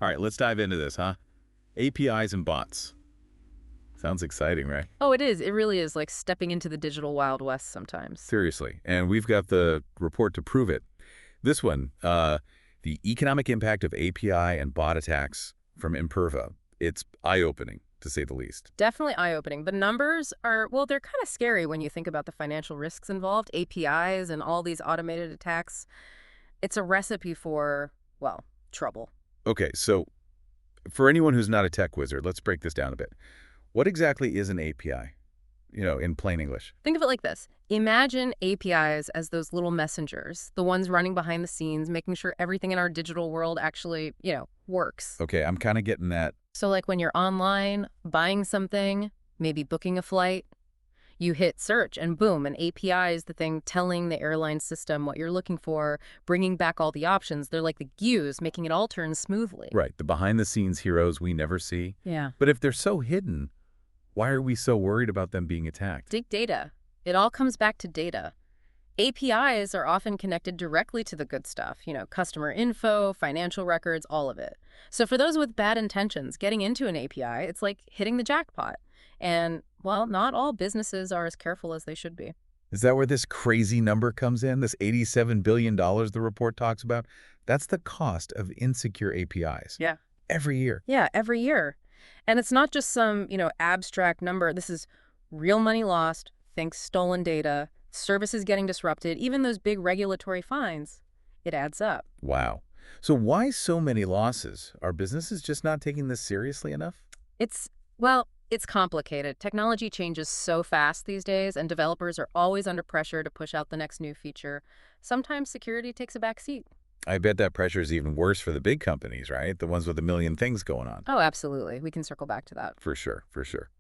All right, let's dive into this, huh? APIs and bots. Sounds exciting, right? Oh, it is. It really is like stepping into the digital Wild West sometimes. Seriously. And we've got the report to prove it. This one, the economic impact of API and bot attacks from Imperva. It's eye-opening, to say the least. Definitely eye-opening. The numbers are, well, they're kind of scary when you think about the financial risks involved, APIs and all these automated attacks. It's a recipe for, well, trouble. Okay, so for anyone who's not a tech wizard, let's break this down a bit. What exactly is an API? In plain English. Think of it like this. Imagine APIs as those little messengers, the ones running behind the scenes, making sure everything in our digital world actually, works. Okay, I'm kind of getting that. So like when you're online, buying something, maybe booking a flight, you hit search and boom, an API is the thing telling the airline system what you're looking for, bringing back all the options. They're like the gears, making it all turn smoothly. Right, the behind-the-scenes heroes we never see. Yeah. But if they're so hidden, why are we so worried about them being attacked? Dig data. It all comes back to data. APIs are often connected directly to the good stuff, customer info, financial records, all of it. So for those with bad intentions, getting into an API, it's like hitting the jackpot. And, well, not all businesses are as careful as they should be. Is that where this crazy number comes in? This $87 billion the report talks about? That's the cost of insecure APIs. Yeah. Every year. Yeah, every year. And it's not just some, abstract number. This is real money lost, think stolen data, services getting disrupted, even those big regulatory fines. It adds up. Wow. So why so many losses? Are businesses just not taking this seriously enough? It's complicated. Technology changes so fast these days, and developers are always under pressure to push out the next new feature. Sometimes security takes a back seat. I bet that pressure is even worse for the big companies, right? The ones with a million things going on. Oh, absolutely. We can circle back to that. For sure, for sure.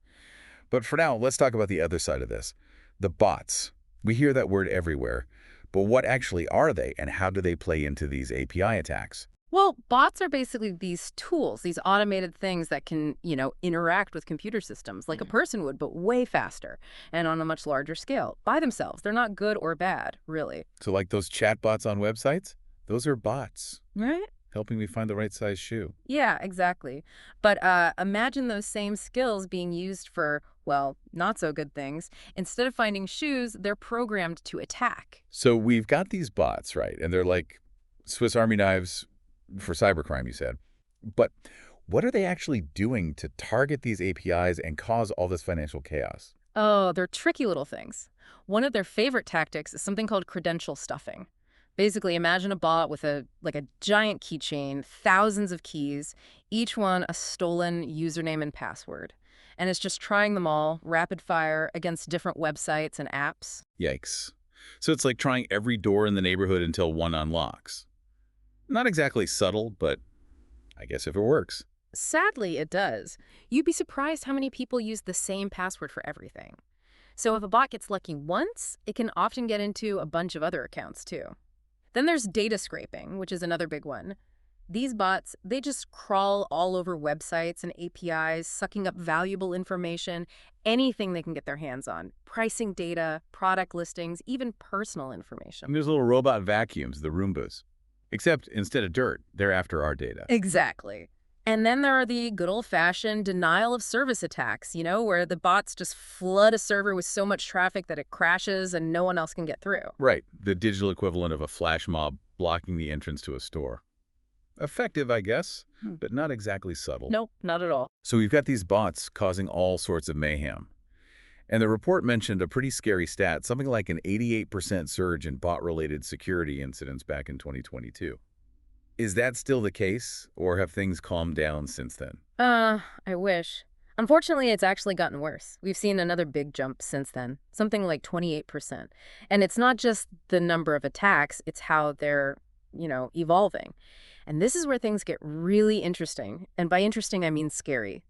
But for now, let's talk about the other side of this. The bots. We hear that word everywhere. But what actually are they, and how do they play into these API attacks? Well, bots are basically these tools, these automated things that can, interact with computer systems like a person would, but way faster and on a much larger scale by themselves. They're not good or bad, really. So like those chatbots on websites? Those are bots, Right? helping me find the right size shoe. Yeah, exactly. But imagine those same skills being used for, well, not so good things. Instead of finding shoes, they're programmed to attack. So we've got these bots, right? And they're like Swiss Army knives for cybercrime, you said. But what are they actually doing to target these APIs and cause all this financial chaos? Oh, they're tricky little things. One of their favorite tactics is something called credential stuffing. Basically, imagine a bot with a giant keychain, thousands of keys, each one a stolen username and password. And it's just trying them all, rapid fire, against different websites and apps. Yikes. So it's like trying every door in the neighborhood until one unlocks. Not exactly subtle, but I guess if it works. Sadly, it does. You'd be surprised how many people use the same password for everything. So if a bot gets lucky once, it can often get into a bunch of other accounts too. Then there's data scraping, which is another big one. These bots, they just crawl all over websites and APIs, sucking up valuable information, anything they can get their hands on. Pricing data, product listings, even personal information. And there's little robot vacuums, the Roombas. Except instead of dirt, they're after our data. Exactly. And then there are the good old-fashioned denial of service attacks, where the bots just flood a server with so much traffic that it crashes and no one else can get through. Right, the digital equivalent of a flash mob blocking the entrance to a store. Effective, I guess, but not exactly subtle. Nope, not at all. So we've got these bots causing all sorts of mayhem. And the report mentioned a pretty scary stat, something like an 88% surge in bot-related security incidents back in 2022. Is that still the case, or have things calmed down since then? I wish. Unfortunately, it's actually gotten worse. We've seen another big jump since then, something like 28%. And it's not just the number of attacks, it's how they're, evolving. And this is where things get really interesting. And by interesting, I mean scary.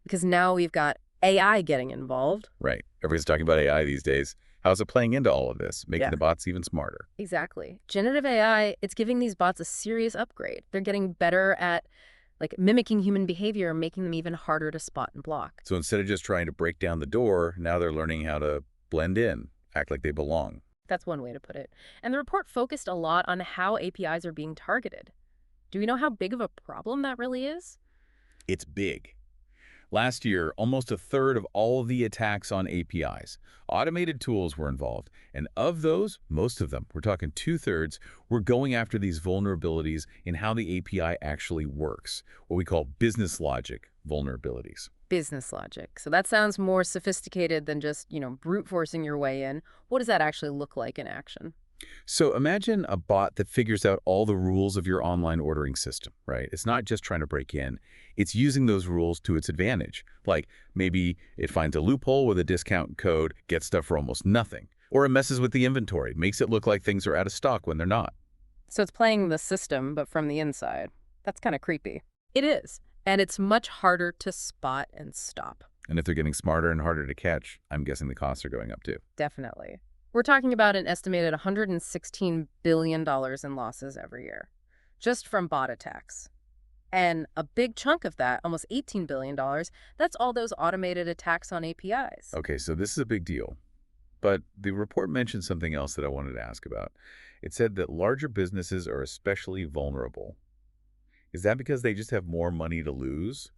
Because now we've got AI getting involved. Right. Everybody's talking about AI these days. How's it playing into all of this, making the bots even smarter? Exactly. Generative AI, it's giving these bots a serious upgrade. They're getting better at mimicking human behavior, making them even harder to spot and block. So instead of just trying to break down the door, now they're learning how to blend in, act like they belong. That's one way to put it. And the report focused a lot on how APIs are being targeted. Do we know how big of a problem that really is? It's big. Last year, almost a third of all of the attacks on APIs, automated tools were involved. And of those, most of them, we're talking two-thirds, were going after these vulnerabilities in how the API actually works, what we call business logic vulnerabilities. Business logic. So that sounds more sophisticated than just, brute forcing your way in. What does that actually look like in action? So imagine a bot that figures out all the rules of your online ordering system, right? It's not just trying to break in. It's using those rules to its advantage. Like maybe it finds a loophole with a discount code, gets stuff for almost nothing. Or it messes with the inventory, makes it look like things are out of stock when they're not. So it's playing the system, but from the inside. That's kind of creepy. It is. And it's much harder to spot and stop. And if they're getting smarter and harder to catch, I'm guessing the costs are going up too. Definitely. We're talking about an estimated $116 billion in losses every year, just from bot attacks. And a big chunk of that, almost $18 billion, that's all those automated attacks on APIs. Okay, so this is a big deal. But the report mentioned something else that I wanted to ask about. It said that larger businesses are especially vulnerable. Is that because they just have more money to lose?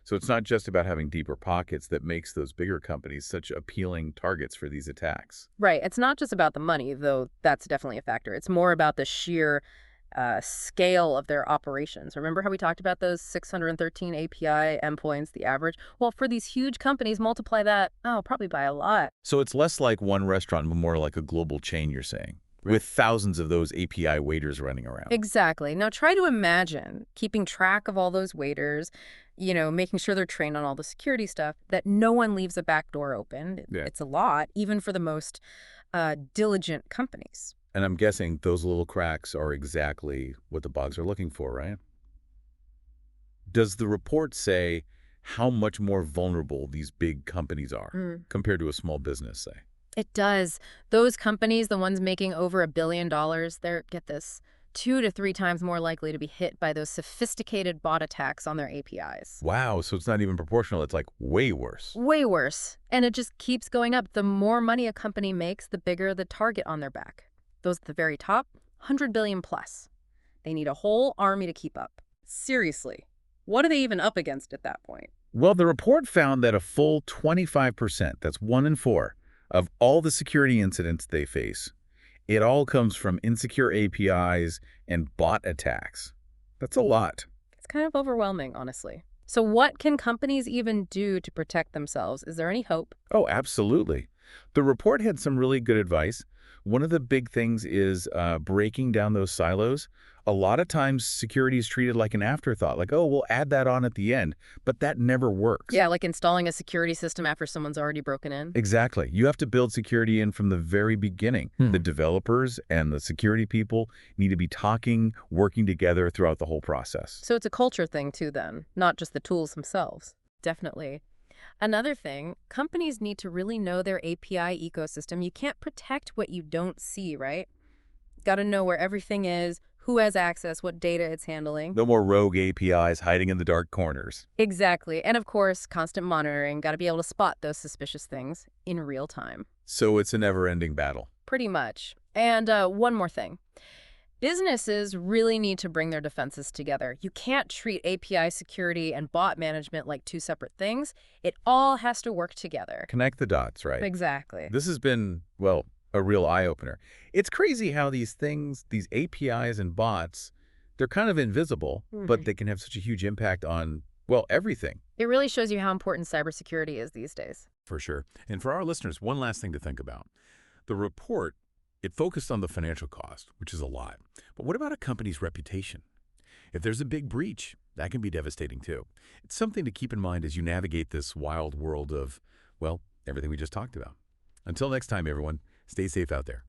So it's not just about having deeper pockets that makes those bigger companies such appealing targets for these attacks. Right. It's not just about the money, though that's definitely a factor. It's more about the sheer scale of their operations. Remember how we talked about those 613 API endpoints, the average? Well, for these huge companies, multiply that, probably by a lot. So it's less like one restaurant, but more like a global chain, you're saying, with thousands of those API waiters running around. Exactly. Now try to imagine keeping track of all those waiters, making sure they're trained on all the security stuff, that no one leaves a back door open. Yeah. It's a lot, even for the most diligent companies. And I'm guessing those little cracks are exactly what the bugs are looking for, right? Does the report say how much more vulnerable these big companies are compared to a small business, say? It does. Those companies, the ones making over $1 billion, they're, get this, 2 to 3 times more likely to be hit by those sophisticated bot attacks on their APIs. Wow, so it's not even proportional. It's like way worse. Way worse. And it just keeps going up. The more money a company makes, the bigger the target on their back. Those at the very top, 100 billion plus. They need a whole army to keep up. Seriously, what are they even up against at that point? Well, the report found that a full 25%, that's 1 in 4, of all the security incidents they face, it all comes from insecure APIs and bot attacks. That's a lot. It's kind of overwhelming, honestly. So what can companies even do to protect themselves? Is there any hope? Oh, absolutely. The report had some really good advice. One of the big things is breaking down those silos. A lot of times security is treated like an afterthought, like, oh, we'll add that on at the end, but that never works. Yeah, like installing a security system after someone's already broken in. Exactly. You have to build security in from the very beginning. The developers and the security people need to be talking, working together throughout the whole process. So it's a culture thing too then, not just the tools themselves. Definitely. Another thing, companies need to really know their API ecosystem. You can't protect what you don't see, right? Got to know where everything is, who has access, what data it's handling. No more rogue APIs hiding in the dark corners. Exactly. And of course, constant monitoring. Got to be able to spot those suspicious things in real time. So it's a never-ending battle. Pretty much. And one more thing. Businesses really need to bring their defenses together. You can't treat API security and bot management like 2 separate things. It all has to work together. Connect the dots, right? Exactly. This has been, well, a real eye-opener. It's crazy how these things, these APIs and bots, they're kind of invisible, but they can have such a huge impact on, well, everything. It really shows you how important cybersecurity is these days. For sure. And for our listeners, one last thing to think about. The report, it focused on the financial cost, which is a lot. But what about a company's reputation? If there's a big breach, that can be devastating too. It's something to keep in mind as you navigate this wild world of, well, everything we just talked about. Until next time, everyone, stay safe out there.